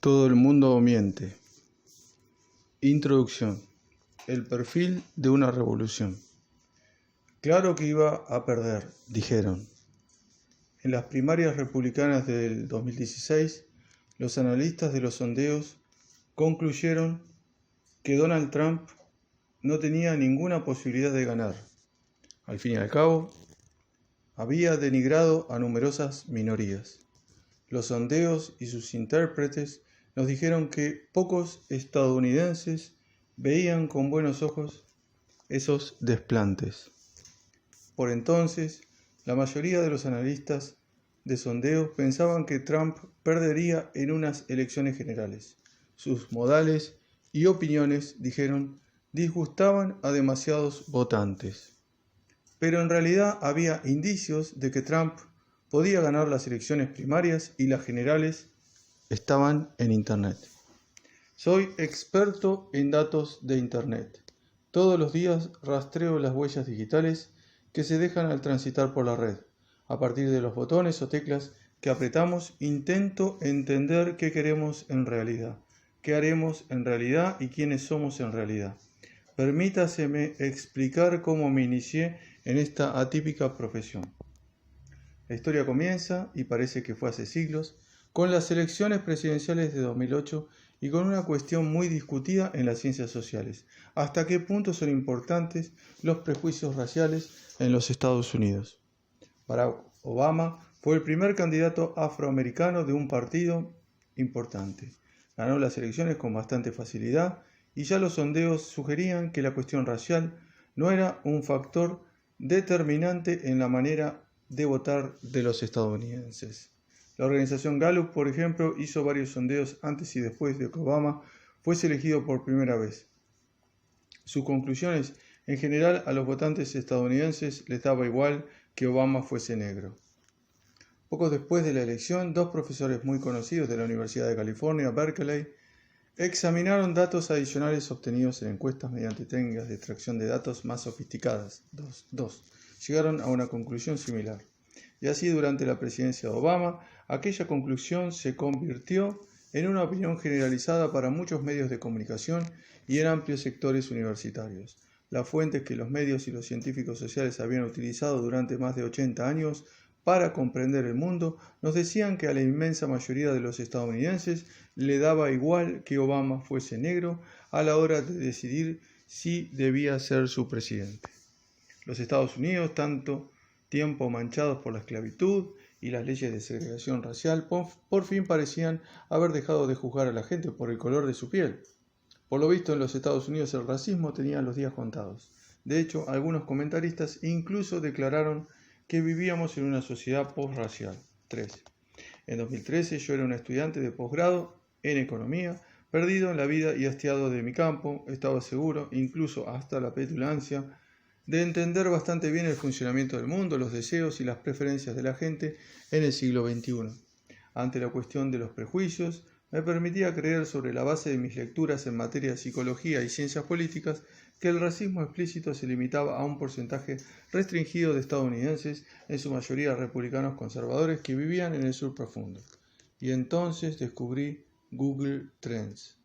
Todo el mundo miente. Introducción. El perfil de una revolución. Claro que iba a perder, dijeron. En las primarias republicanas del 2016, los analistas de los sondeos concluyeron que Donald Trump no tenía ninguna posibilidad de ganar. Al fin y al cabo, había denigrado a numerosas minorías. Los sondeos y sus intérpretes nos dijeron que pocos estadounidenses veían con buenos ojos esos desplantes. Por entonces, la mayoría de los analistas de sondeos pensaban que Trump perdería en unas elecciones generales. Sus modales y opiniones, dijeron, disgustaban a demasiados votantes. Pero en realidad había indicios de que Trump podía ganar las elecciones primarias y las generales estaban en Internet. Soy experto en datos de Internet. Todos los días rastreo las huellas digitales que se dejan al transitar por la red. A partir de los botones o teclas que apretamos, intento entender qué queremos en realidad, qué haremos en realidad y quiénes somos en realidad. Permítaseme explicar cómo me inicié en esta atípica profesión. La historia comienza, y parece que fue hace siglos, con las elecciones presidenciales de 2008 y con una cuestión muy discutida en las ciencias sociales. ¿Hasta qué punto son importantes los prejuicios raciales en los Estados Unidos? Barack Obama fue el primer candidato afroamericano de un partido importante. Ganó las elecciones con bastante facilidad y ya los sondeos sugerían que la cuestión racial no era un factor determinante en la manera de votar de los estadounidenses. La organización Gallup, por ejemplo, hizo varios sondeos antes y después de que Obama fuese elegido por primera vez. Sus conclusiones, en general, a los votantes estadounidenses les daba igual que Obama fuese negro. Poco después de la elección, dos profesores muy conocidos de la Universidad de California, Berkeley, examinaron datos adicionales obtenidos en encuestas mediante técnicas de extracción de datos más sofisticadas. Llegaron a una conclusión similar. Y así, durante la presidencia de Obama, aquella conclusión se convirtió en una opinión generalizada para muchos medios de comunicación y en amplios sectores universitarios. Las fuentes que los medios y los científicos sociales habían utilizado durante más de 80 años para comprender el mundo nos decían que a la inmensa mayoría de los estadounidenses le daba igual que Obama fuese negro a la hora de decidir si debía ser su presidente. Los Estados Unidos, tanto tiempo manchados por la esclavitud y las leyes de segregación racial, por fin parecían haber dejado de juzgar a la gente por el color de su piel. Por lo visto, en los Estados Unidos el racismo tenía los días contados. De hecho, algunos comentaristas incluso declararon que vivíamos en una sociedad posracial. 3. En 2013 yo era un estudiante de posgrado en economía, perdido en la vida y hastiado de mi campo. Estaba seguro, incluso hasta la petulancia, de entender bastante bien el funcionamiento del mundo, los deseos y las preferencias de la gente en el siglo XXI. Ante la cuestión de los prejuicios, me permitía creer sobre la base de mis lecturas en materia de psicología y ciencias políticas que el racismo explícito se limitaba a un porcentaje restringido de estadounidenses, en su mayoría republicanos conservadores, que vivían en el sur profundo. Y entonces descubrí Google Trends.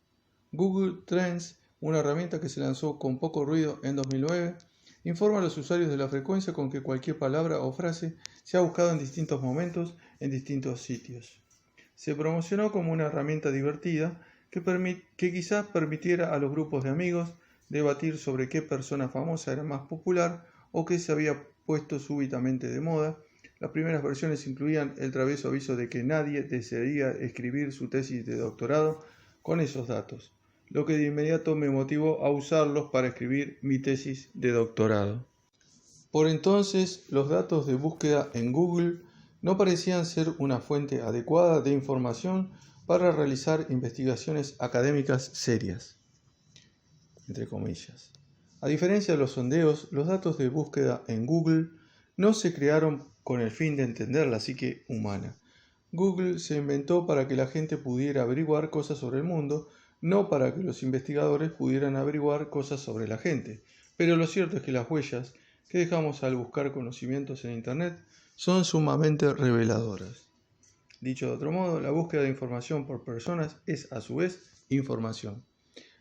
Google Trends, una herramienta que se lanzó con poco ruido en 2009, informa a los usuarios de la frecuencia con que cualquier palabra o frase se ha buscado en distintos momentos en distintos sitios. Se promocionó como una herramienta divertida que quizás permitiera a los grupos de amigos debatir sobre qué persona famosa era más popular o qué se había puesto súbitamente de moda. Las primeras versiones incluían el travieso aviso de que nadie desearía escribir su tesis de doctorado con esos datos, lo que de inmediato me motivó a usarlos para escribir mi tesis de doctorado. Por entonces, los datos de búsqueda en Google no parecían ser una fuente adecuada de información para realizar investigaciones académicas serias, entre comillas. A diferencia de los sondeos, los datos de búsqueda en Google no se crearon con el fin de entender la psique humana. Google se inventó para que la gente pudiera averiguar cosas sobre el mundo, no para que los investigadores pudieran averiguar cosas sobre la gente. Pero lo cierto es que las huellas que dejamos al buscar conocimientos en Internet son sumamente reveladoras. Dicho de otro modo, la búsqueda de información por personas es a su vez información.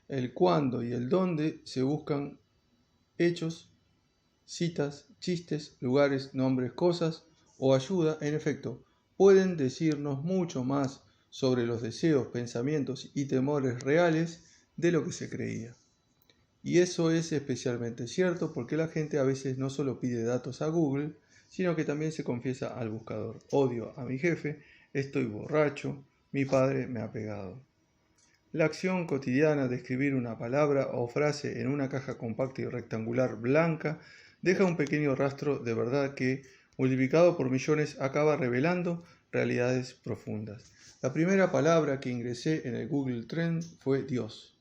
El cuándo y el dónde se buscan hechos, citas, chistes, lugares, nombres, cosas o ayuda, en efecto, pueden decirnos mucho más sobre los deseos, pensamientos y temores reales de lo que se creía. Y eso es especialmente cierto porque la gente a veces no solo pide datos a Google, sino que también se confiesa al buscador. Odio a mi jefe, estoy borracho, mi padre me ha pegado. La acción cotidiana de escribir una palabra o frase en una caja compacta y rectangular blanca deja un pequeño rastro de verdad que, multiplicado por millones, acaba revelando realidades profundas. La primera palabra que ingresé en el Google Trend fue Dios.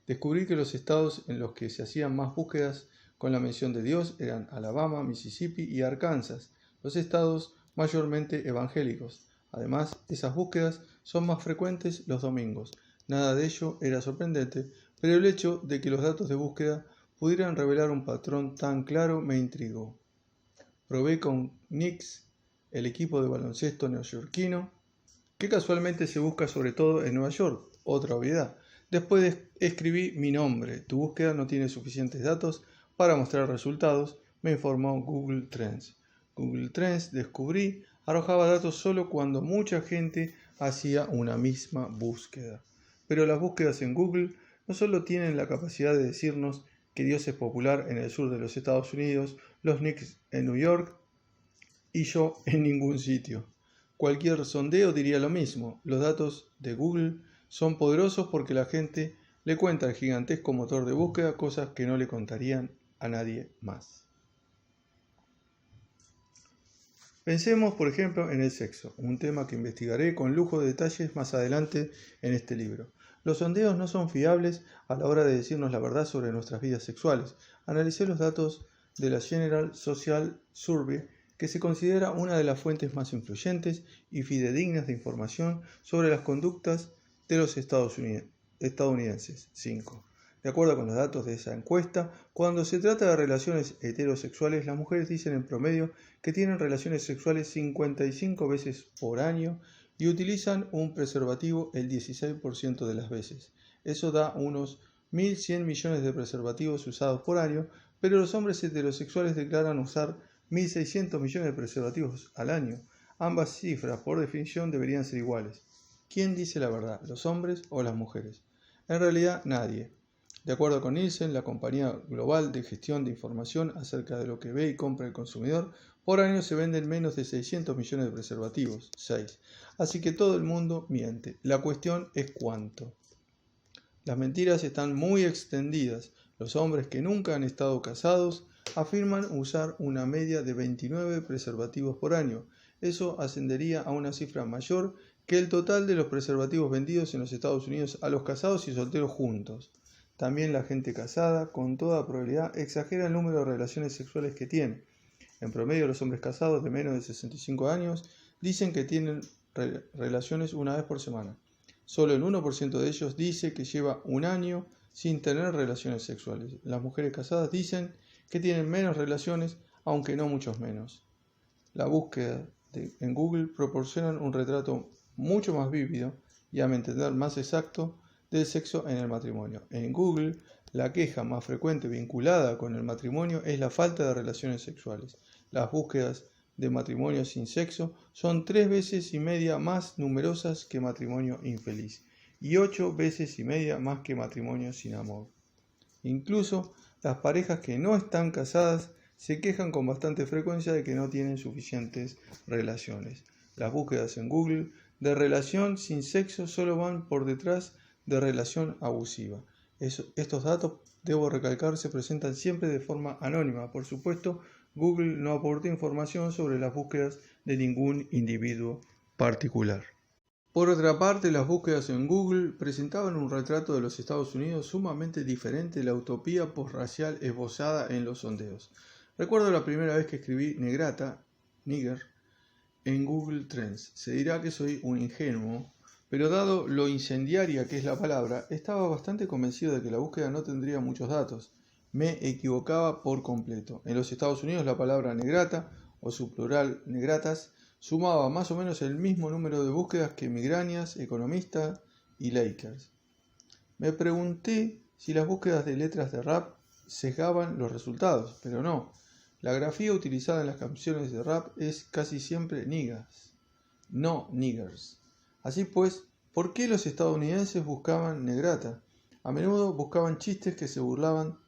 Descubrí que los estados en los que se hacían más búsquedas con la mención de Dios eran Alabama, Mississippi y Arkansas, los estados mayormente evangélicos. Además, esas búsquedas son más frecuentes los domingos. Nada de ello era sorprendente, pero el hecho de que los datos de búsqueda pudieran revelar un patrón tan claro me intrigó. Probé con Knicks, el equipo de baloncesto neoyorquino, que casualmente se busca sobre todo en Nueva York, otra obviedad. Después escribí mi nombre. Tu búsqueda no tiene suficientes datos para mostrar resultados, me informó Google Trends. Google Trends, descubrí, arrojaba datos solo cuando mucha gente hacía una misma búsqueda. Pero las búsquedas en Google no solo tienen la capacidad de decirnos que Dios es popular en el sur de los Estados Unidos, los Knicks en New York y yo en ningún sitio. Cualquier sondeo diría lo mismo. Los datos de Google son poderosos porque la gente le cuenta al gigantesco motor de búsqueda cosas que no le contarían a nadie más. Pensemos, por ejemplo, en el sexo, un tema que investigaré con lujo de detalles más adelante en este libro. Los sondeos no son fiables a la hora de decirnos la verdad sobre nuestras vidas sexuales. Analicé los datos de la General Social Survey, que se considera una de las fuentes más influyentes y fidedignas de información sobre las conductas de los estadounidenses. 5. De acuerdo con los datos de esa encuesta, cuando se trata de relaciones heterosexuales, las mujeres dicen en promedio que tienen relaciones sexuales 55 veces por año y utilizan un preservativo el 16% de las veces. Eso da unos 1.100 millones de preservativos usados por año, pero los hombres heterosexuales declaran usar 1.600 millones de preservativos al año. Ambas cifras, por definición, deberían ser iguales. ¿Quién dice la verdad, los hombres o las mujeres? En realidad, nadie. De acuerdo con Nielsen, la compañía global de gestión de información acerca de lo que ve y compra el consumidor, por año se venden menos de 600 millones de preservativos, 6. Así que todo el mundo miente. La cuestión es cuánto. Las mentiras están muy extendidas. Los hombres que nunca han estado casados afirman usar una media de 29 preservativos por año. Eso ascendería a una cifra mayor que el total de los preservativos vendidos en los Estados Unidos a los casados y solteros juntos. También la gente casada, con toda probabilidad, exagera el número de relaciones sexuales que tiene. En promedio, los hombres casados de menos de 65 años dicen que tienen relaciones una vez por semana. Solo el 1% de ellos dice que lleva un año sin tener relaciones sexuales. Las mujeres casadas dicen que tienen menos relaciones, aunque no muchos menos. La búsqueda en Google proporciona un retrato mucho más vívido y, a mi entender, más exacto del sexo en el matrimonio. En Google, la queja más frecuente vinculada con el matrimonio es la falta de relaciones sexuales. Las búsquedas de matrimonio sin sexo son 3 veces y media más numerosas que matrimonio infeliz y 8 veces y media más que matrimonio sin amor. Incluso las parejas que no están casadas se quejan con bastante frecuencia de que no tienen suficientes relaciones. Las búsquedas en Google de relación sin sexo solo van por detrás de relación abusiva. Estos datos, debo recalcar, se presentan siempre de forma anónima. Por supuesto, Google no aporta información sobre las búsquedas de ningún individuo particular. Por otra parte, las búsquedas en Google presentaban un retrato de los Estados Unidos sumamente diferente de la utopía posracial esbozada en los sondeos. Recuerdo la primera vez que escribí nigger, en Google Trends. Se dirá que soy un ingenuo, pero dado lo incendiaria que es la palabra, estaba bastante convencido de que la búsqueda no tendría muchos datos. Me equivocaba por completo. En los Estados Unidos la palabra negrata, o su plural negratas, sumaba más o menos el mismo número de búsquedas que Migrañas, Economista y Lakers. Me pregunté si las búsquedas de letras de rap sesgaban los resultados, pero no. La grafía utilizada en las canciones de rap es casi siempre niggas, no niggers. Así pues, ¿por qué los estadounidenses buscaban negrata? A menudo buscaban chistes que se burlaban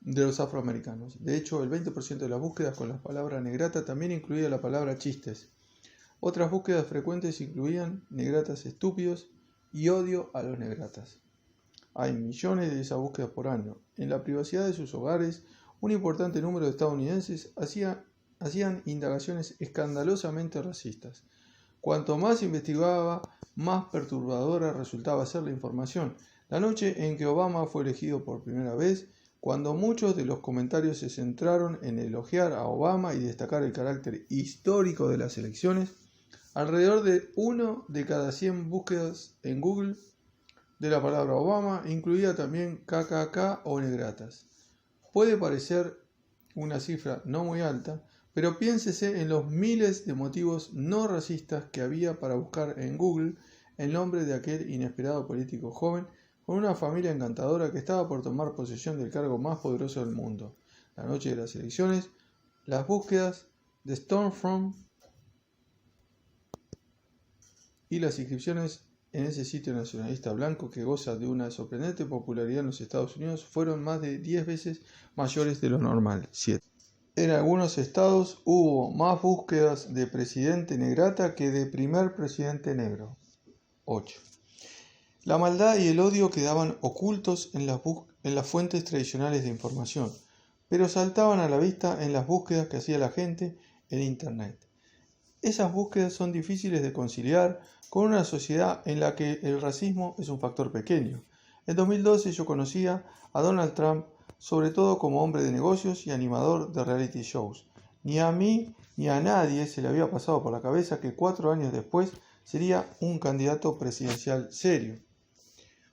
de los afroamericanos. De hecho, el 20% de las búsquedas con la palabra negrata también incluía la palabra chistes. Otras búsquedas frecuentes incluían negratas estúpidos y odio a los negratas. Hay millones de esas búsquedas por año. En la privacidad de sus hogares, un importante número de estadounidenses hacían indagaciones escandalosamente racistas. Cuanto más investigaba, más perturbadora resultaba ser la información. La noche en que Obama fue elegido por primera vez, cuando muchos de los comentarios se centraron en elogiar a Obama y destacar el carácter histórico de las elecciones, alrededor de 1 de cada 100 búsquedas en Google de la palabra Obama incluía también KKK o negratas. Puede parecer una cifra no muy alta, pero piénsese en los miles de motivos no racistas que había para buscar en Google el nombre de aquel inesperado político joven con una familia encantadora que estaba por tomar posesión del cargo más poderoso del mundo. La noche de las elecciones, las búsquedas de Stormfront y las inscripciones en ese sitio nacionalista blanco que goza de una sorprendente popularidad en los Estados Unidos fueron más de 10 veces mayores de lo normal. 7. En algunos estados hubo más búsquedas de presidente negrata que de primer presidente negro. 8. La maldad y el odio quedaban ocultos en las fuentes tradicionales de información, pero saltaban a la vista en las búsquedas que hacía la gente en Internet. Esas búsquedas son difíciles de conciliar con una sociedad en la que el racismo es un factor pequeño. En 2012 yo conocía a Donald Trump sobre todo como hombre de negocios y animador de reality shows. Ni a mí ni a nadie se le había pasado por la cabeza que 4 años después sería un candidato presidencial serio.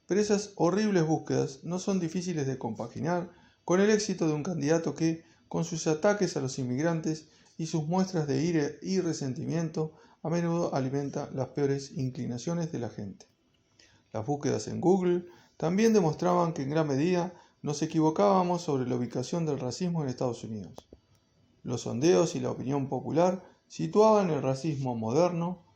Pero esas horribles búsquedas no son difíciles de compaginar con el éxito de un candidato que, con sus ataques a los inmigrantes y sus muestras de ira y resentimiento, a menudo alimenta las peores inclinaciones de la gente. Las búsquedas en Google también demostraban que en gran medida nos equivocábamos sobre la ubicación del racismo en Estados Unidos. Los sondeos y la opinión popular situaban el racismo moderno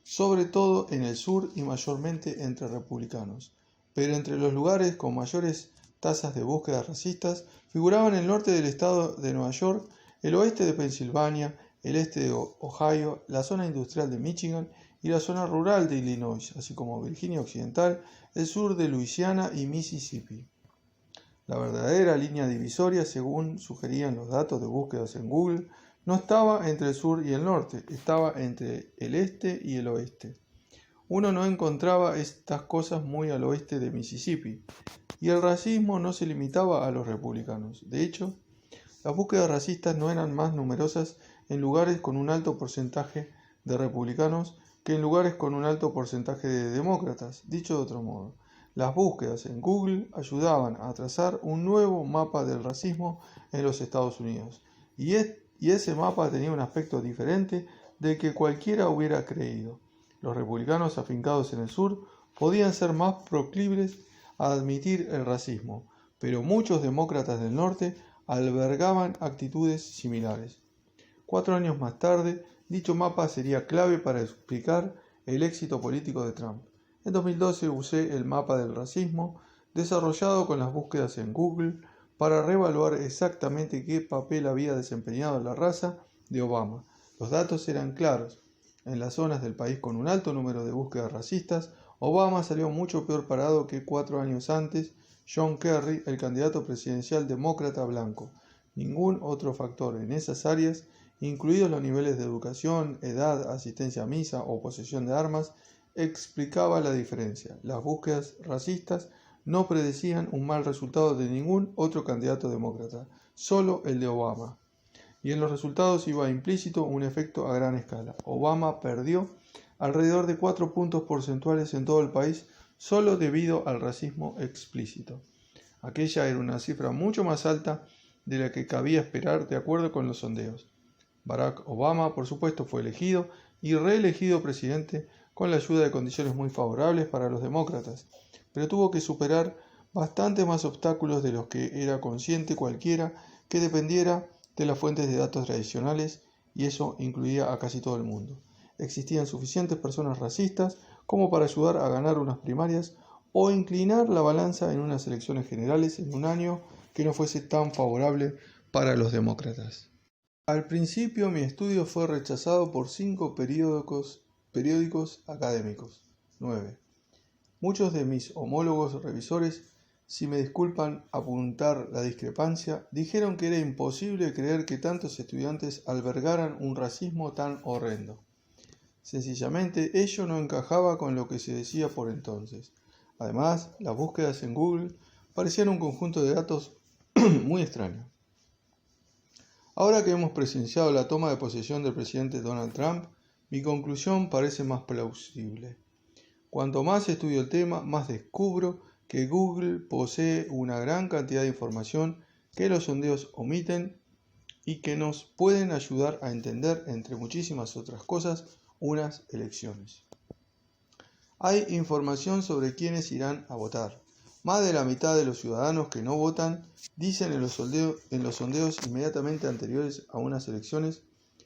sobre todo en el sur y mayormente entre republicanos, pero entre los lugares con mayores tasas de búsquedas racistas figuraban el norte del estado de Nueva York, el oeste de Pensilvania, el este de Ohio, la zona industrial de Michigan y la zona rural de Illinois, así como Virginia Occidental, el sur de Luisiana y Mississippi. La verdadera línea divisoria, según sugerían los datos de búsquedas en Google, no estaba entre el sur y el norte, estaba entre el este y el oeste. Uno no encontraba estas cosas muy al oeste de Mississippi, y el racismo no se limitaba a los republicanos. De hecho, las búsquedas racistas no eran más numerosas en lugares con un alto porcentaje de republicanos que en lugares con un alto porcentaje de demócratas. Dicho de otro modo, las búsquedas en Google ayudaban a trazar un nuevo mapa del racismo en los Estados Unidos, y ese mapa tenía un aspecto diferente del que cualquiera hubiera creído. Los republicanos afincados en el sur podían ser más proclives a admitir el racismo, pero muchos demócratas del norte albergaban actitudes similares. 4 años más tarde, dicho mapa sería clave para explicar el éxito político de Trump. En 2012 usé el mapa del racismo desarrollado con las búsquedas en Google para reevaluar exactamente qué papel había desempeñado la raza de Obama. Los datos eran claros. En las zonas del país con un alto número de búsquedas racistas, Obama salió mucho peor parado que 4 años antes John Kerry, el candidato presidencial demócrata blanco. Ningún otro factor en esas áreas, incluidos los niveles de educación, edad, asistencia a misa o posesión de armas, explicaba la diferencia. Las búsquedas racistas no predecían un mal resultado de ningún otro candidato demócrata, solo el de Obama. Y en los resultados iba implícito un efecto a gran escala. Obama perdió alrededor de 4 puntos porcentuales en todo el país solo debido al racismo explícito. Aquella era una cifra mucho más alta de la que cabía esperar de acuerdo con los sondeos. Barack Obama, por supuesto, fue elegido y reelegido presidente con la ayuda de condiciones muy favorables para los demócratas, pero tuvo que superar bastantes más obstáculos de los que era consciente cualquiera que dependiera de las fuentes de datos tradicionales, y eso incluía a casi todo el mundo. Existían suficientes personas racistas como para ayudar a ganar unas primarias o inclinar la balanza en unas elecciones generales en un año que no fuese tan favorable para los demócratas. Al principio mi estudio fue rechazado por 5 periódicos académicos. 9. Muchos de mis homólogos revisores, si me disculpan apuntar la discrepancia, dijeron que era imposible creer que tantos estudiantes albergaran un racismo tan horrendo. Sencillamente, ello no encajaba con lo que se decía por entonces. Además, las búsquedas en Google parecían un conjunto de datos muy extraños. Ahora que hemos presenciado la toma de posesión del presidente Donald Trump, mi conclusión parece más plausible. Cuanto más estudio el tema, más descubro que Google posee una gran cantidad de información que los sondeos omiten y que nos pueden ayudar a entender, entre muchísimas otras cosas, unas elecciones. Hay información sobre quiénes irán a votar. Más de la mitad de los ciudadanos que no votan dicen en los sondeos inmediatamente anteriores a unas elecciones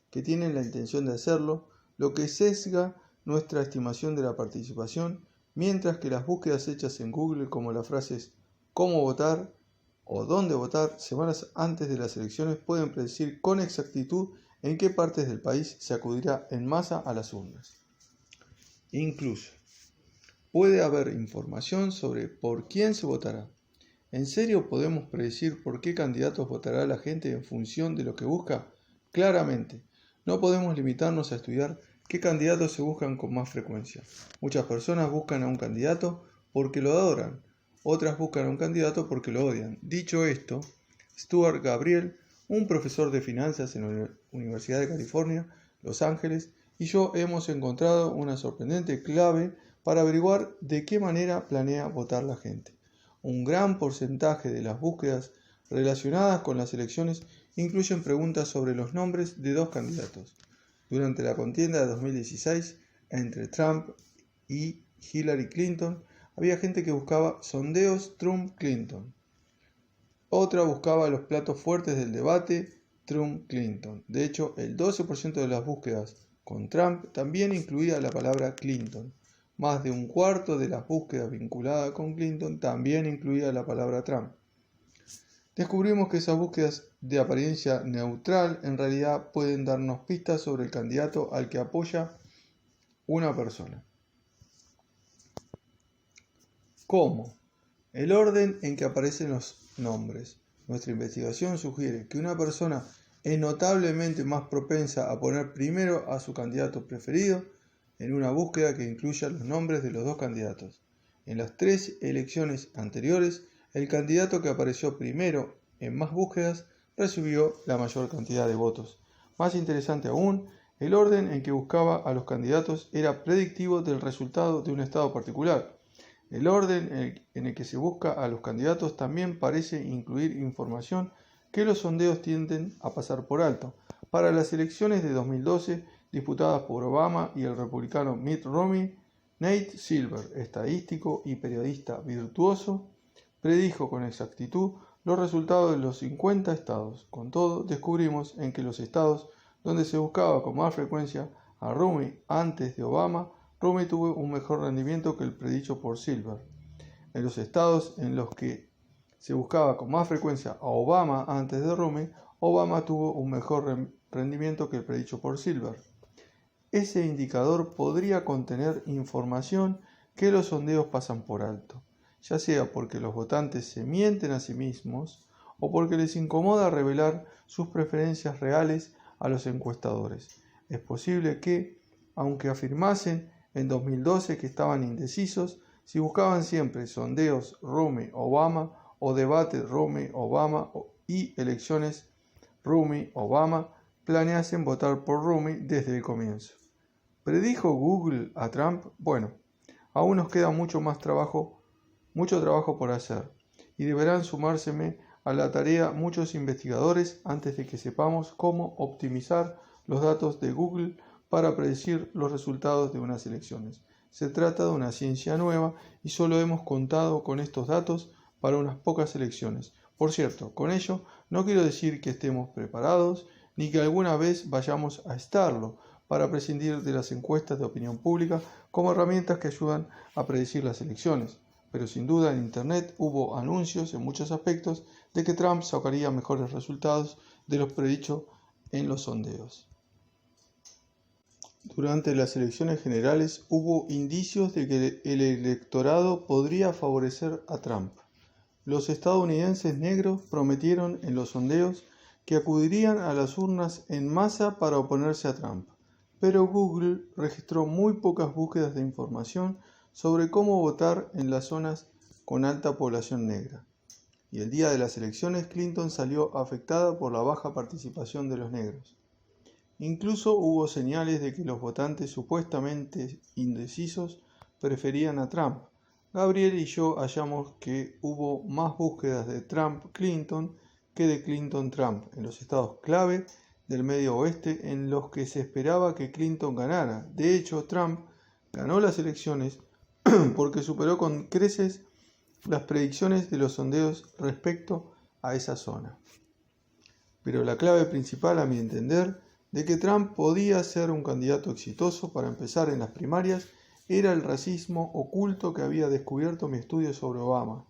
que tienen la intención de hacerlo, lo que sesga nuestra estimación de la participación, mientras que las búsquedas hechas en Google como las frases «cómo votar» o «dónde votar» semanas antes de las elecciones pueden predecir con exactitud en qué partes del país se acudirá en masa a las urnas. Incluso, puede haber información sobre por quién se votará. ¿En serio podemos predecir por qué candidatos votará la gente en función de lo que busca? Claramente, no podemos limitarnos a estudiar qué candidatos se buscan con más frecuencia. Muchas personas buscan a un candidato porque lo adoran, otras buscan a un candidato porque lo odian. Dicho esto, Stuart Gabriel, un profesor de finanzas en la Universidad de California, Los Ángeles, y yo hemos encontrado una sorprendente clave para averiguar de qué manera planea votar la gente. Un gran porcentaje de las búsquedas relacionadas con las elecciones incluyen preguntas sobre los nombres de 2 candidatos. Durante la contienda de 2016 entre Trump y Hillary Clinton, había gente que buscaba sondeos Trump-Clinton. Otra buscaba los platos fuertes del debate Trump-Clinton. De hecho, el 12% de las búsquedas con Trump también incluía la palabra Clinton. Más de un cuarto de las búsquedas vinculadas con Clinton también incluía la palabra Trump. Descubrimos que esas búsquedas de apariencia neutral en realidad pueden darnos pistas sobre el candidato al que apoya una persona. ¿Cómo? El orden en que aparecen los nombres. Nuestra investigación sugiere que una persona es notablemente más propensa a poner primero a su candidato preferido en una búsqueda que incluya los nombres de los 2 candidatos. En las 3 elecciones anteriores, el candidato que apareció primero en más búsquedas recibió la mayor cantidad de votos. Más interesante aún, el orden en que buscaba a los candidatos era predictivo del resultado de un estado particular. El orden en el que se busca a los candidatos también parece incluir información que los sondeos tienden a pasar por alto. Para las elecciones de 2012, disputadas por Obama y el republicano Mitt Romney, Nate Silver, estadístico y periodista virtuoso, predijo con exactitud los resultados de los 50 estados. Con todo, descubrimos en que los estados donde se buscaba con más frecuencia a Romney antes de Obama, Romney tuvo un mejor rendimiento que el predicho por Silver. En los estados en los que se buscaba con más frecuencia a Obama antes de Romney, Obama tuvo un mejor rendimiento que el predicho por Silver. Ese indicador podría contener información que los sondeos pasan por alto, ya sea porque los votantes se mienten a sí mismos o porque les incomoda revelar sus preferencias reales a los encuestadores. Es posible que, aunque afirmasen en 2012 que estaban indecisos, si buscaban siempre sondeos Romney-Obama o debate Romney-Obama y elecciones Romney-Obama, planeasen votar por Romney desde el comienzo. ¿Predijo Google a Trump? Bueno, aún nos queda mucho trabajo por hacer, y deberán sumárseme a la tarea muchos investigadores antes de que sepamos cómo optimizar los datos de Google para predecir los resultados de unas elecciones. Se trata de una ciencia nueva y solo hemos contado con estos datos para unas pocas elecciones. Por cierto, con ello no quiero decir que estemos preparados ni que alguna vez vayamos a estarlo para prescindir de las encuestas de opinión pública como herramientas que ayudan a predecir las elecciones. Pero sin duda en Internet hubo anuncios en muchos aspectos de que Trump sacaría mejores resultados de los predichos en los sondeos. Durante las elecciones generales hubo indicios de que el electorado podría favorecer a Trump. Los estadounidenses negros prometieron en los sondeos que acudirían a las urnas en masa para oponerse a Trump, pero Google registró muy pocas búsquedas de información sobre cómo votar en las zonas con alta población negra. Y el día de las elecciones Clinton salió afectada por la baja participación de los negros. Incluso hubo señales de que los votantes supuestamente indecisos preferían a Trump. Gabriel y yo hallamos que hubo más búsquedas de Trump-Clinton que de Clinton-Trump en los estados clave del Medio Oeste en los que se esperaba que Clinton ganara. De hecho, Trump ganó las elecciones porque superó con creces las predicciones de los sondeos respecto a esa zona. Pero la clave principal, a mi entender, de que Trump podía ser un candidato exitoso para empezar en las primarias era el racismo oculto que había descubierto mi estudio sobre Obama.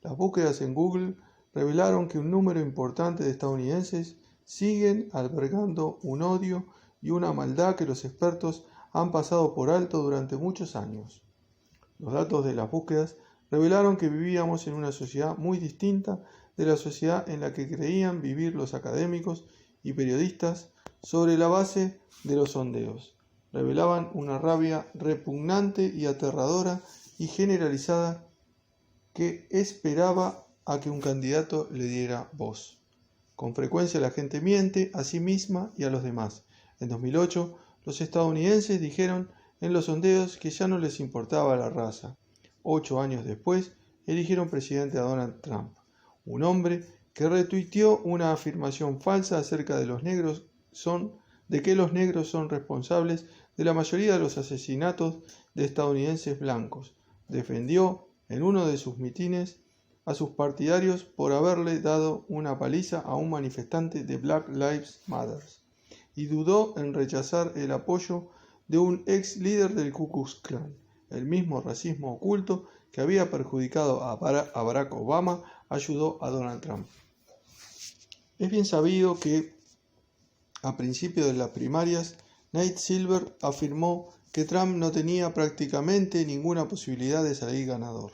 Las búsquedas en Google revelaron que un número importante de estadounidenses siguen albergando un odio y una maldad que los expertos han pasado por alto durante muchos años. Los datos de las búsquedas revelaron que vivíamos en una sociedad muy distinta de la sociedad en la que creían vivir los académicos y periodistas sobre la base de los sondeos. Revelaban una rabia repugnante y aterradora y generalizada que esperaba a que un candidato le diera voz. Con frecuencia la gente miente a sí misma y a los demás. En 2008, los estadounidenses dijeron en los sondeos que ya no les importaba la raza. 8 años después, eligieron presidente a Donald Trump, un hombre que retuiteó una afirmación falsa acerca de que los negros son responsables de la mayoría de los asesinatos de estadounidenses blancos. Defendió en uno de sus mítines a sus partidarios por haberle dado una paliza a un manifestante de Black Lives Matter y dudó en rechazar el apoyo de un ex líder del Ku Klux Klan. El mismo racismo oculto que había perjudicado a Barack Obama ayudó a Donald Trump. Es bien sabido que a principios de las primarias, Nate Silver afirmó que Trump no tenía prácticamente ninguna posibilidad de salir ganador.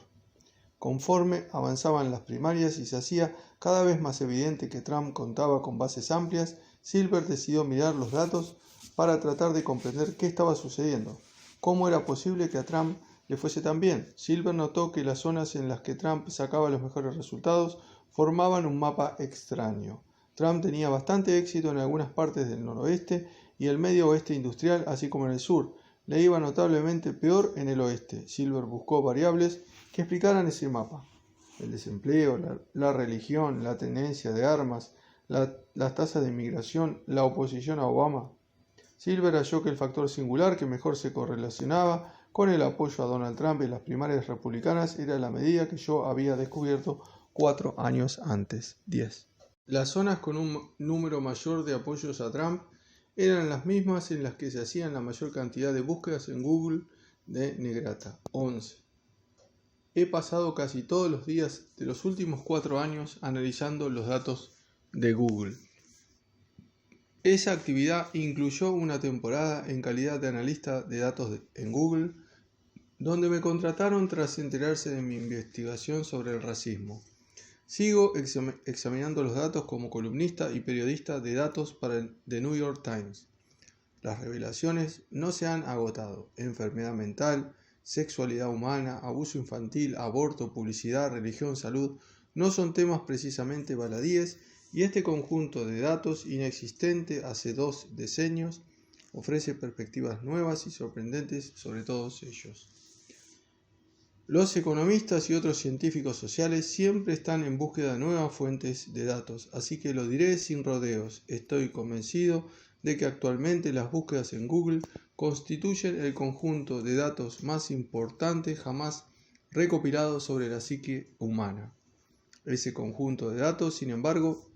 Conforme avanzaban las primarias y se hacía cada vez más evidente que Trump contaba con bases amplias, Silver decidió mirar los datos para tratar de comprender qué estaba sucediendo. ¿Cómo era posible que a Trump le fuese tan bien? Silver notó que las zonas en las que Trump sacaba los mejores resultados formaban un mapa extraño. Trump tenía bastante éxito en algunas partes del noroeste y el medio oeste industrial, así como en el sur. Le iba notablemente peor en el oeste. Silver buscó variables que explicaran ese mapa. El desempleo, la religión, la tenencia de armas, las tasas de inmigración, la oposición a Obama. Silver halló que el factor singular que mejor se correlacionaba con el apoyo a Donald Trump en las primarias republicanas era la medida que yo había descubierto 4 años antes, 10. Las zonas con un número mayor de apoyos a Trump eran las mismas en las que se hacían la mayor cantidad de búsquedas en Google de negrata, 11. He pasado casi todos los días de los últimos 4 años analizando los datos de Google. Esa actividad incluyó una temporada en calidad de analista de datos en Google, donde me contrataron tras enterarse de mi investigación sobre el racismo. Sigo examinando los datos como columnista y periodista de datos para The New York Times. Las revelaciones no se han agotado. Enfermedad mental, sexualidad humana, abuso infantil, aborto, publicidad, religión, salud, no son temas precisamente baladíes, y este conjunto de datos inexistente hace 2 decenios ofrece perspectivas nuevas y sorprendentes sobre todos ellos. Los economistas y otros científicos sociales siempre están en búsqueda de nuevas fuentes de datos, así que lo diré sin rodeos. Estoy convencido de que actualmente las búsquedas en Google constituyen el conjunto de datos más importante jamás recopilado sobre la psique humana. Ese conjunto de datos, sin embargo,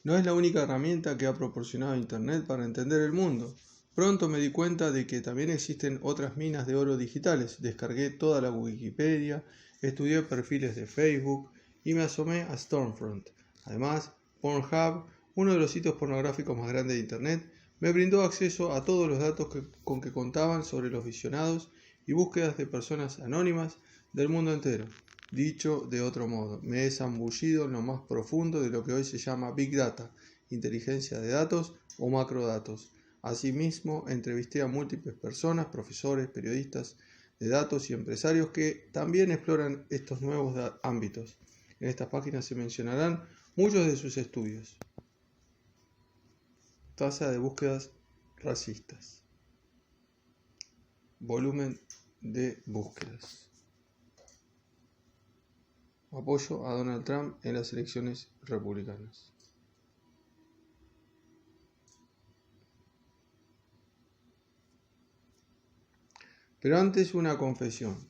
no es la única herramienta que ha proporcionado Internet para entender el mundo. Pronto me di cuenta de que también existen otras minas de oro digitales. Descargué toda la Wikipedia, estudié perfiles de Facebook y me asomé a Stormfront. Además, Pornhub, uno de los sitios pornográficos más grandes de Internet, me brindó acceso a todos los datos con que contaban sobre los visionados y búsquedas de personas anónimas del mundo entero. Dicho de otro modo, me he zambullido en lo más profundo de lo que hoy se llama Big Data, inteligencia de datos o macrodatos. Asimismo, entrevisté a múltiples personas, profesores, periodistas de datos y empresarios que también exploran estos nuevos ámbitos. En estas páginas se mencionarán muchos de sus estudios. Tasa de búsquedas racistas. Volumen de búsquedas. Apoyo a Donald Trump en las elecciones republicanas. Pero antes una confesión.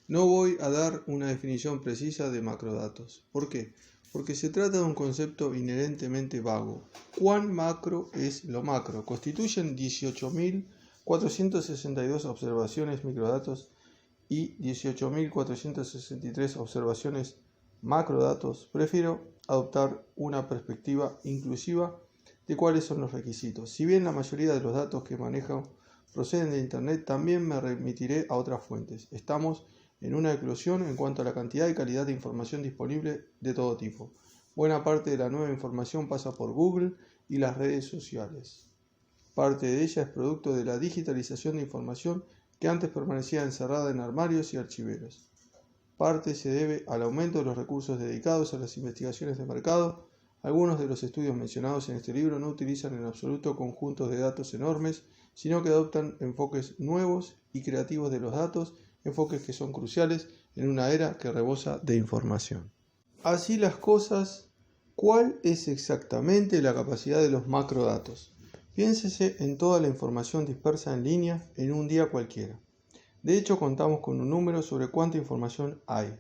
No voy a dar una definición precisa de macrodatos. ¿Por qué? Porque se trata de un concepto inherentemente vago. ¿Cuán macro es lo macro? Constituyen 18.462 observaciones microdatos y 18.463 observaciones macrodatos. Prefiero adoptar una perspectiva inclusiva de cuáles son los requisitos. Si bien la mayoría de los datos que manejo proceden de Internet, también me remitiré a otras fuentes. Estamos en una eclosión en cuanto a la cantidad y calidad de información disponible de todo tipo. Buena parte de la nueva información pasa por Google y las redes sociales. Parte de ella es producto de la digitalización de información que antes permanecía encerrada en armarios y archiveros. Parte se debe al aumento de los recursos dedicados a las investigaciones de mercado. Algunos de los estudios mencionados en este libro no utilizan en absoluto conjuntos de datos enormes, sino que adoptan enfoques nuevos y creativos de los datos, enfoques que son cruciales en una era que rebosa de información. Así las cosas, ¿cuál es exactamente la capacidad de los macrodatos? Piénsese en toda la información dispersa en línea en un día cualquiera. De hecho, contamos con un número sobre cuánta información hay.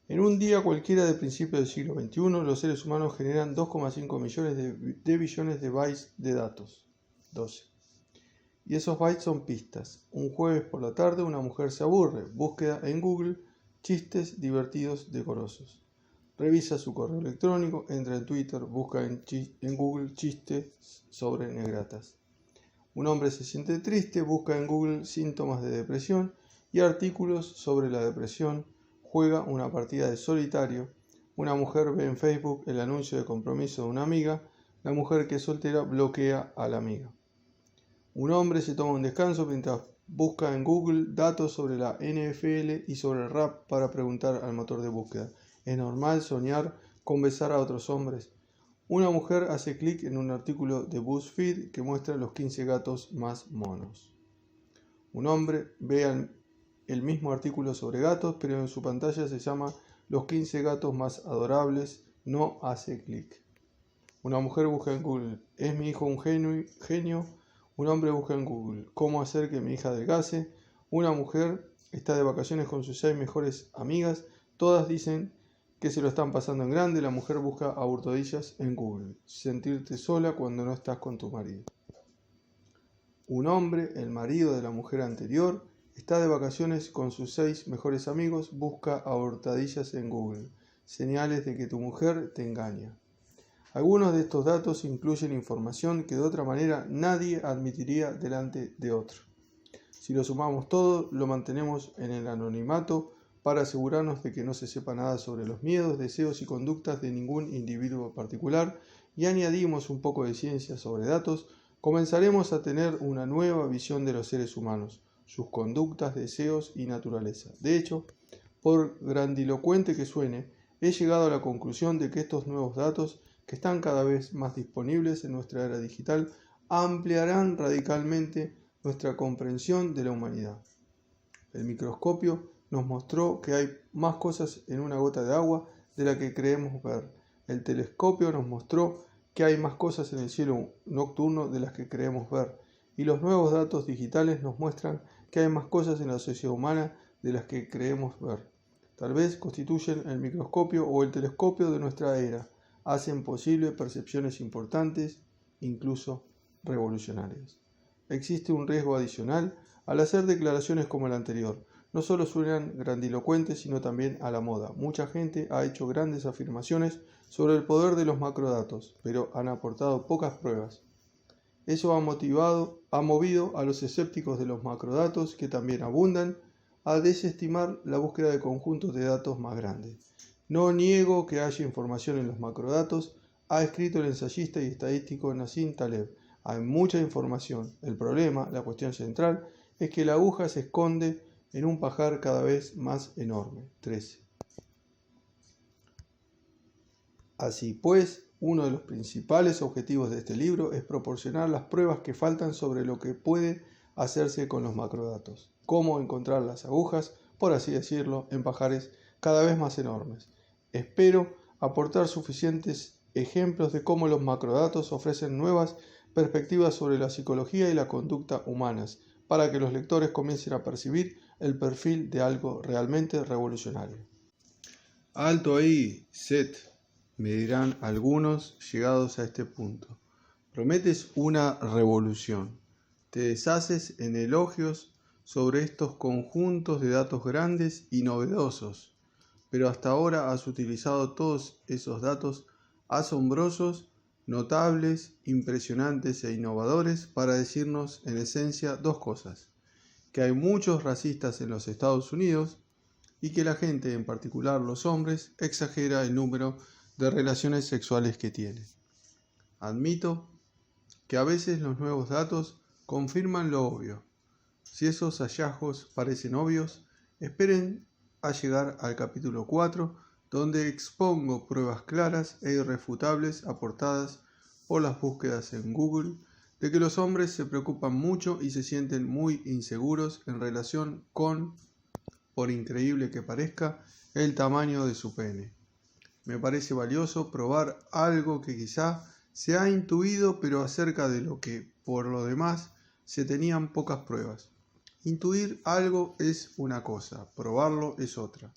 En un día cualquiera de principios del siglo XXI, los seres humanos generan 2,5 millones de billones de bytes de datos. 12. Y esos bytes son pistas. Un jueves por la tarde una mujer se aburre, búsqueda en Google, chistes divertidos decorosos. Revisa su correo electrónico, entra en Twitter, busca en Google chistes sobre negratas. Un hombre se siente triste, busca en Google síntomas de depresión y artículos sobre la depresión, juega una partida de solitario. Una mujer ve en Facebook el anuncio de compromiso de una amiga, la mujer que es soltera bloquea a la amiga. Un hombre se toma un descanso mientras busca en Google datos sobre la NFL y sobre el rap para preguntar al motor de búsqueda. ¿Es normal soñar con besar a otros hombres? Una mujer hace clic en un artículo de BuzzFeed que muestra los 15 gatos más monos. Un hombre ve el mismo artículo sobre gatos, pero en su pantalla se llama los 15 gatos más adorables. No hace clic. Una mujer busca en Google, ¿es mi hijo un genio? Un hombre busca en Google, ¿cómo hacer que mi hija adelgace? Una mujer está de vacaciones con sus 6 mejores amigas, todas dicen que se lo están pasando en grande. La mujer busca a hurtadillas en Google, sentirte sola cuando no estás con tu marido. Un hombre, el marido de la mujer anterior, está de vacaciones con sus 6 mejores amigos, busca a hurtadillas en Google, señales de que tu mujer te engaña. Algunos de estos datos incluyen información que de otra manera nadie admitiría delante de otro. Si lo sumamos todo, lo mantenemos en el anonimato para asegurarnos de que no se sepa nada sobre los miedos, deseos y conductas de ningún individuo particular, y añadimos un poco de ciencia sobre datos, comenzaremos a tener una nueva visión de los seres humanos, sus conductas, deseos y naturaleza. De hecho, por grandilocuente que suene, he llegado a la conclusión de que estos nuevos datos, que están cada vez más disponibles en nuestra era digital, ampliarán radicalmente nuestra comprensión de la humanidad. El microscopio nos mostró que hay más cosas en una gota de agua de la que creemos ver. El telescopio nos mostró que hay más cosas en el cielo nocturno de las que creemos ver, y los nuevos datos digitales nos muestran que hay más cosas en la sociedad humana de las que creemos ver. Tal vez constituyen el microscopio o el telescopio de nuestra era, hacen posible percepciones importantes, incluso revolucionarias. Existe un riesgo adicional al hacer declaraciones como la anterior. No solo suenan grandilocuentes, sino también a la moda. Mucha gente ha hecho grandes afirmaciones sobre el poder de los macrodatos, pero han aportado pocas pruebas. Eso ha movido a los escépticos de los macrodatos, que también abundan, a desestimar la búsqueda de conjuntos de datos más grandes. No niego que haya información en los macrodatos, ha escrito el ensayista y estadístico Nassim Taleb. Hay mucha información. El problema, la cuestión central, es que la aguja se esconde en un pajar cada vez más enorme. 13. Así pues, uno de los principales objetivos de este libro es proporcionar las pruebas que faltan sobre lo que puede hacerse con los macrodatos. Cómo encontrar las agujas, por así decirlo, en pajares cada vez más enormes. Espero aportar suficientes ejemplos de cómo los macrodatos ofrecen nuevas perspectivas sobre la psicología y la conducta humanas, para que los lectores comiencen a percibir el perfil de algo realmente revolucionario. Alto ahí, Seth, me dirán algunos llegados a este punto. Prometes una revolución. Te deshaces en elogios sobre estos conjuntos de datos grandes y novedosos, pero hasta ahora has utilizado todos esos datos asombrosos, notables, impresionantes e innovadores para decirnos en esencia dos cosas: que hay muchos racistas en los Estados Unidos y que la gente, en particular los hombres, exagera el número de relaciones sexuales que tiene. Admito que a veces los nuevos datos confirman lo obvio. Si esos hallazgos parecen obvios, esperen a llegar al capítulo 4, donde expongo pruebas claras e irrefutables aportadas por las búsquedas en Google de que los hombres se preocupan mucho y se sienten muy inseguros en relación con, por increíble que parezca, el tamaño de su pene. Me parece valioso probar algo que quizá se ha intuido, pero acerca de lo que, por lo demás, se tenían pocas pruebas. Intuir algo es una cosa, probarlo es otra.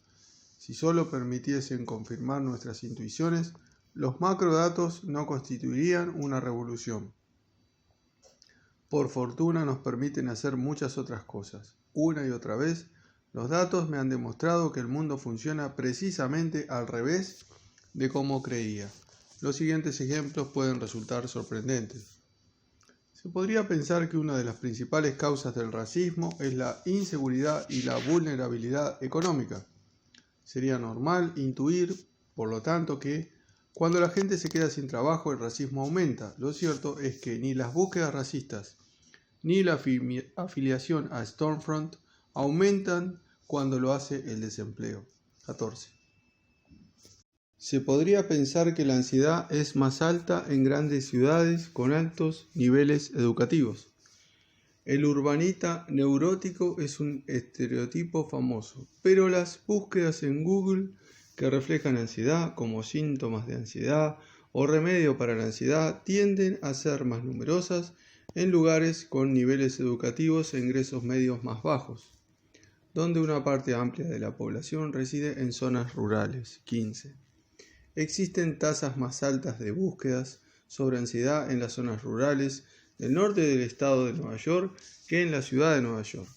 Si solo permitiesen confirmar nuestras intuiciones, los macrodatos no constituirían una revolución. Por fortuna nos permiten hacer muchas otras cosas. Una y otra vez, los datos me han demostrado que el mundo funciona precisamente al revés de como creía. Los siguientes ejemplos pueden resultar sorprendentes. Se podría pensar que una de las principales causas del racismo es la inseguridad y la vulnerabilidad económica. Sería normal intuir, por lo tanto, que cuando la gente se queda sin trabajo, el racismo aumenta. Lo cierto es que ni las búsquedas racistas ni la afiliación a Stormfront aumentan cuando lo hace el desempleo. 14. Se podría pensar que la ansiedad es más alta en grandes ciudades con altos niveles educativos. El urbanita neurótico es un estereotipo famoso, pero las búsquedas en Google que reflejan ansiedad como síntomas de ansiedad o remedio para la ansiedad tienden a ser más numerosas en lugares con niveles educativos e ingresos medios más bajos, donde una parte amplia de la población reside en zonas rurales. 15. Existen tasas más altas de búsquedas sobre ansiedad en las zonas rurales del norte del estado de Nueva York que en la ciudad de Nueva York.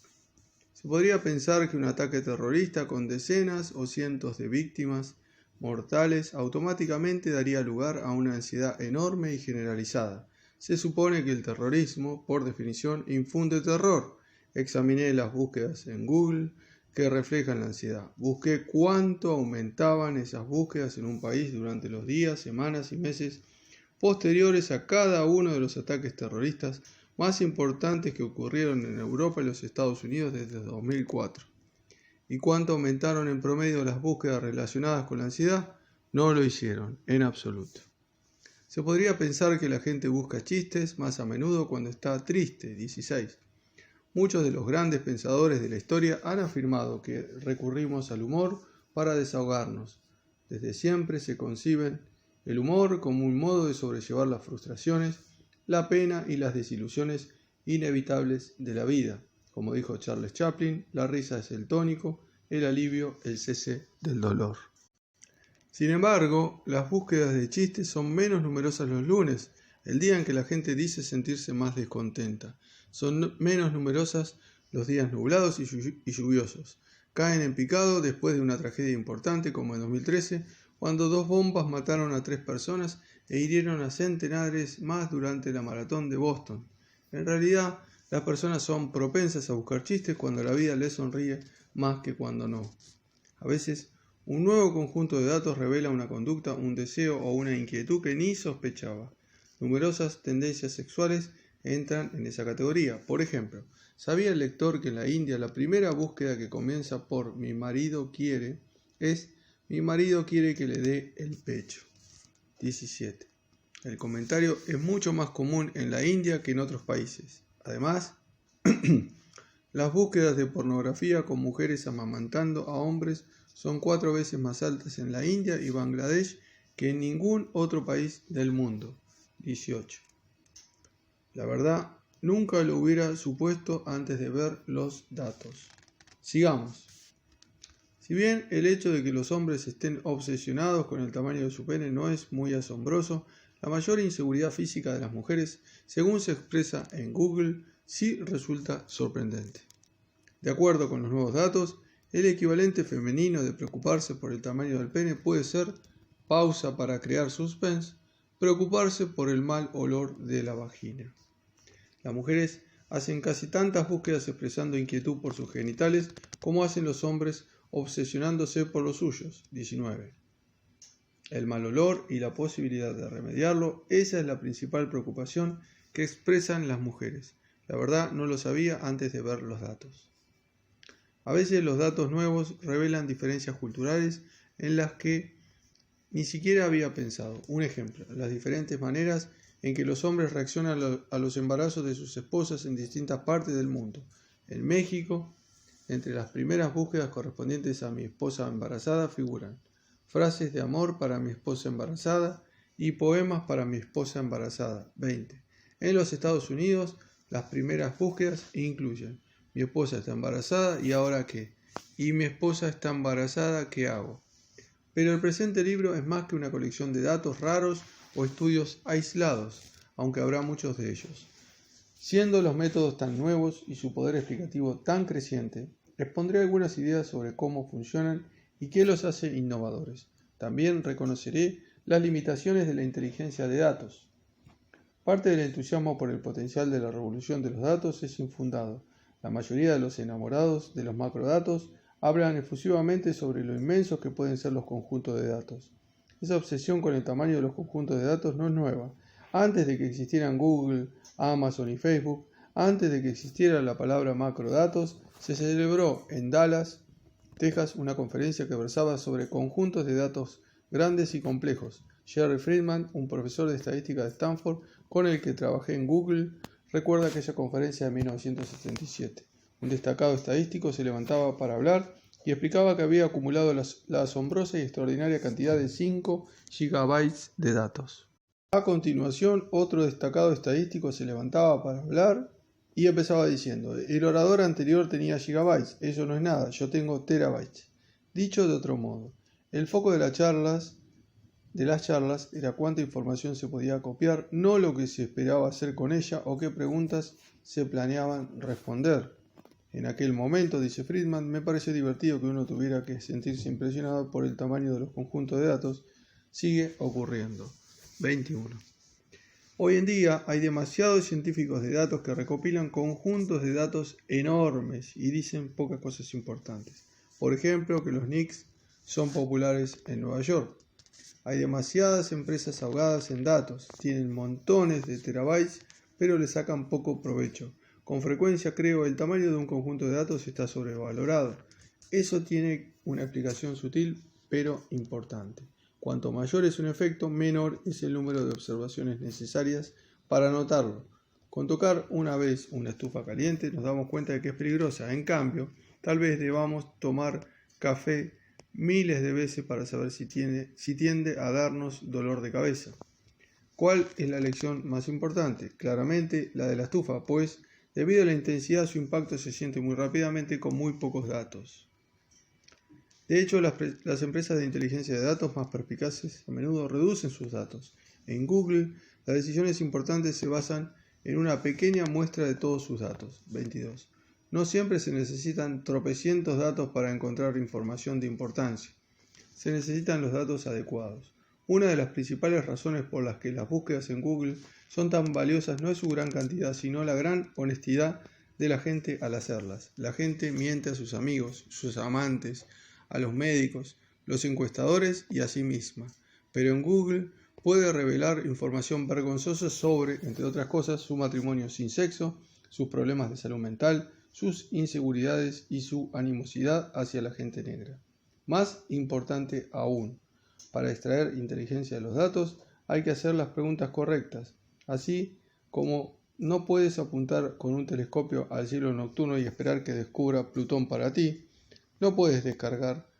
Se podría pensar que un ataque terrorista con decenas o cientos de víctimas mortales automáticamente daría lugar a una ansiedad enorme y generalizada. Se supone que el terrorismo, por definición, infunde terror. Examiné las búsquedas en Google que reflejan la ansiedad. Busqué cuánto aumentaban esas búsquedas en un país durante los días, semanas y meses posteriores a cada uno de los ataques terroristas más importantes que ocurrieron en Europa y los Estados Unidos desde 2004. ¿Y cuánto aumentaron en promedio las búsquedas relacionadas con la ansiedad? No lo hicieron, en absoluto. Se podría pensar que la gente busca chistes más a menudo cuando está triste. 16. Muchos de los grandes pensadores de la historia han afirmado que recurrimos al humor para desahogarnos. Desde siempre se conciben el humor como un modo de sobrellevar las frustraciones, la pena y las desilusiones inevitables de la vida. Como dijo Charles Chaplin, la risa es el tónico, el alivio, el cese del dolor. Sin embargo, las búsquedas de chistes son menos numerosas los lunes, el día en que la gente dice sentirse más descontenta. Son menos numerosas los días nublados y lluviosos. Caen en picado después de una tragedia importante como en 2013, cuando 2 bombas mataron a 3 personas e hirieron a centenares más durante la maratón de Boston. En realidad, las personas son propensas a buscar chistes cuando la vida les sonríe más que cuando no. A veces, un nuevo conjunto de datos revela una conducta, un deseo o una inquietud que ni sospechaba. Numerosas tendencias sexuales entran en esa categoría. Por ejemplo, ¿sabía el lector que en la India la primera búsqueda que comienza por "mi marido quiere" es "mi marido quiere que le dé el pecho"? 17. El comentario es mucho más común en la India que en otros países. Además, las búsquedas de pornografía con mujeres amamantando a hombres son 4 veces más altas en la India y Bangladesh que en ningún otro país del mundo. 18. La verdad, nunca lo hubiera supuesto antes de ver los datos. Sigamos. Si bien el hecho de que los hombres estén obsesionados con el tamaño de su pene no es muy asombroso, la mayor inseguridad física de las mujeres, según se expresa en Google, sí resulta sorprendente. De acuerdo con los nuevos datos, el equivalente femenino de preocuparse por el tamaño del pene puede ser, pausa para crear suspense, preocuparse por el mal olor de la vagina. Las mujeres hacen casi tantas búsquedas expresando inquietud por sus genitales como hacen los hombres obsesionándose por los suyos. 19. El mal olor y la posibilidad de remediarlo, esa es la principal preocupación que expresan las mujeres. La verdad no lo sabía antes de ver los datos. A veces los datos nuevos revelan diferencias culturales en las que ni siquiera había pensado. Un ejemplo, las diferentes maneras en que los hombres reaccionan a los embarazos de sus esposas en distintas partes del mundo. En México, entre las primeras búsquedas correspondientes a mi esposa embarazada figuran frases de amor para mi esposa embarazada y poemas para mi esposa embarazada. 20. En los Estados Unidos, las primeras búsquedas incluyen mi esposa está embarazada y ahora qué, y mi esposa está embarazada, ¿qué hago? Pero el presente libro es más que una colección de datos raros o estudios aislados, aunque habrá muchos de ellos. Siendo los métodos tan nuevos y su poder explicativo tan creciente, expondré algunas ideas sobre cómo funcionan y qué los hace innovadores. También reconoceré las limitaciones de la inteligencia de datos. Parte del entusiasmo por el potencial de la revolución de los datos es infundado. La mayoría de los enamorados de los macrodatos hablan efusivamente sobre lo inmensos que pueden ser los conjuntos de datos. Esa obsesión con el tamaño de los conjuntos de datos no es nueva. Antes de que existieran Google, Amazon y Facebook, antes de que existiera la palabra macrodatos, se celebró en Dallas, Texas, una conferencia que versaba sobre conjuntos de datos grandes y complejos. Jerry Friedman, un profesor de estadística de Stanford con el que trabajé en Google, recuerda aquella conferencia de 1977. Un destacado estadístico se levantaba para hablar y explicaba que había acumulado la asombrosa y extraordinaria cantidad de 5 gigabytes de datos. A continuación, otro destacado estadístico se levantaba para hablar y empezaba diciendo: el orador anterior tenía gigabytes, eso no es nada, yo tengo terabytes. Dicho de otro modo, el foco de las charlas era cuánta información se podía copiar, no lo que se esperaba hacer con ella o qué preguntas se planeaban responder. En aquel momento, dice Friedman, me parece divertido que uno tuviera que sentirse impresionado por el tamaño de los conjuntos de datos. Sigue ocurriendo. 21. Hoy en día hay demasiados científicos de datos que recopilan conjuntos de datos enormes y dicen pocas cosas importantes. Por ejemplo, que los Knicks son populares en Nueva York. Hay demasiadas empresas ahogadas en datos, tienen montones de terabytes, pero le sacan poco provecho. Con frecuencia creo el tamaño de un conjunto de datos está sobrevalorado. Eso tiene una explicación sutil, pero importante. Cuanto mayor es un efecto, menor es el número de observaciones necesarias para notarlo. Con tocar una vez una estufa caliente nos damos cuenta de que es peligrosa. En cambio, tal vez debamos tomar café miles de veces para saber si tiende a darnos dolor de cabeza. ¿Cuál es la lección más importante? Claramente la de la estufa, pues debido a la intensidad su impacto se siente muy rápidamente con muy pocos datos. De hecho, las empresas de inteligencia de datos más perspicaces a menudo reducen sus datos. En Google, las decisiones importantes se basan en una pequeña muestra de todos sus datos. 22. No siempre se necesitan tropecientos datos para encontrar información de importancia. Se necesitan los datos adecuados. Una de las principales razones por las que las búsquedas en Google son tan valiosas no es su gran cantidad, sino la gran honestidad de la gente al hacerlas. La gente miente a sus amigos, sus amantes, a los médicos, los encuestadores y a sí misma. Pero en Google puede revelar información vergonzosa sobre, entre otras cosas, su matrimonio sin sexo, sus problemas de salud mental, sus inseguridades y su animosidad hacia la gente negra. Más importante aún, para extraer inteligencia de los datos hay que hacer las preguntas correctas, así como no puedes apuntar con un telescopio al cielo nocturno y esperar que descubra Plutón para ti, no puedes descargar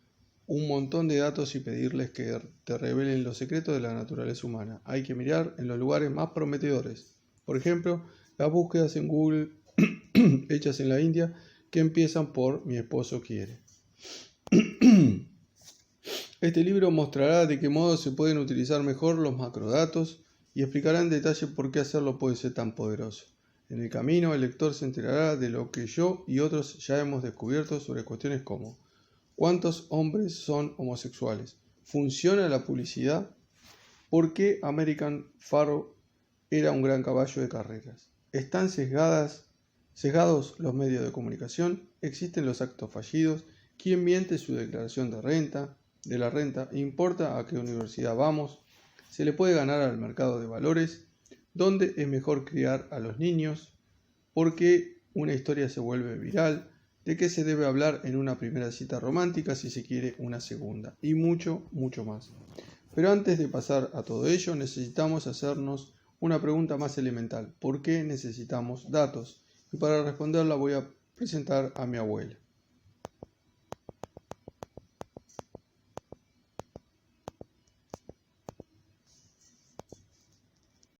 un montón de datos y pedirles que te revelen los secretos de la naturaleza humana. Hay que mirar en los lugares más prometedores. Por ejemplo, las búsquedas en Google hechas en la India que empiezan por mi esposo quiere. Este libro mostrará de qué modo se pueden utilizar mejor los macrodatos y explicará en detalle por qué hacerlo puede ser tan poderoso. En el camino, el lector se enterará de lo que yo y otros ya hemos descubierto sobre cuestiones como: ¿cuántos hombres son homosexuales? ¿Funciona la publicidad? ¿Por qué American Pharoah era un gran caballo de carreras? ¿Están sesgados los medios de comunicación? ¿Existen los actos fallidos? ¿Quién miente su declaración de la renta? ¿Importa a qué universidad vamos? ¿Se le puede ganar al mercado de valores? ¿Dónde es mejor criar a los niños? ¿Por qué una historia se vuelve viral? ¿De qué se debe hablar en una primera cita romántica si se quiere una segunda? Y mucho, mucho más. Pero antes de pasar a todo ello, necesitamos hacernos una pregunta más elemental. ¿Por qué necesitamos datos? Y para responderla voy a presentar a mi abuela.